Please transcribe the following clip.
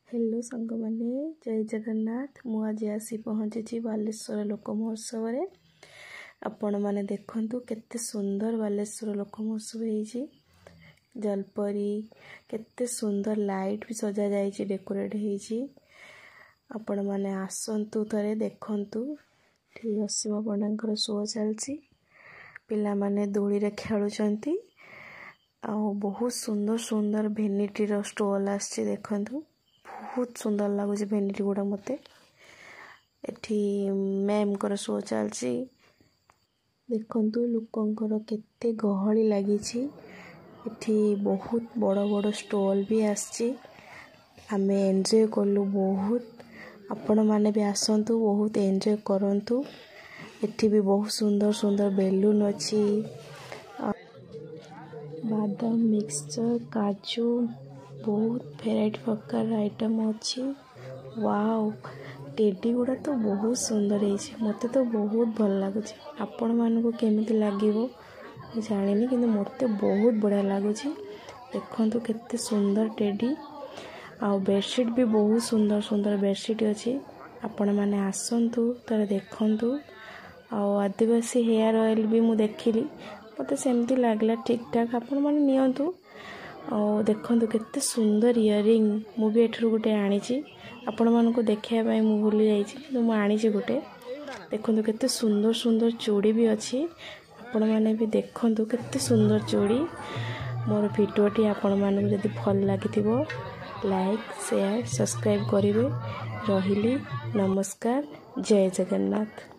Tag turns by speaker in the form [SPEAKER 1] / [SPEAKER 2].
[SPEAKER 1] Hello सांग माने जय जगन्नाथ। मु आज आसी पहुँची बालेश्वर लोक महोत्सव रे। आपण माने देखंतु केते सुंदर बालेश्वर लोक महोत्सव होईची। जलपरी केते सुंदर लाइट भी सजा जाईची, डेकोरेट होईची। आपण माने आसंतु थरे देखंतु। ठीक असीम पंडांकर शो चलची। पिला माने दोली रे खेलुचंती। आ बहुत सुंदर सुंदर भेनिटी रो स्टॉल आछि देखंतु। बहुत सुंदर लगुच भेनिटी गुड़ा मते। एठी मैम कर शो चलची। देखंतु लोकंकर केते गहली लागिची। एठी बहुत बड़ बड़ स्टॉल भी आछि। आमे एन्जॉय करलु बहुत। आपण माने भी आसंतु, बहुत एन्जॉय करंतु। एठी भी बहुत सुंदर सुंदर बेलून अछि। बादाम मिक्सचर काजू बहुत वेराइटी प्रकार आइटम अच्छी। वाओ टेडी गुड़ा तो बहुत सुंदर है। मते तो बहुत भल लगुच। आपण मानक केमिति लागिवो जानिनी, किंतु मते बहुत बढ़िया लगुच। देखंतु केते सुंदर टेडी। आ बेडशीट भी बहुत सुंदर सुंदर बेडशीट अच्छी। आपण माने आसंतु तार देखंतु। आ आदिवासी हेयर ऑयल भी मु देखिली, मते सेमती लागला ठीक ठाक। आपण माने नियंतु। और देखंतु केते सुंदर इयरिंग मु भी एठरू गुटे आनीची। आपण मानको देखिया पई मु भूली जाईची, किंतु मु आनीची गुटे। देखंतु केते सुंदर सुंदर चूड़ी भी अछि। आपण माने भी देखंतु केते सुंदर चूड़ी। मोर भिडियोटी आपण मानको जदि भल लागिथिबो लाइक शेयर सब्सक्राइब करिवे। रहिली नमस्कार। जय जगन्नाथ।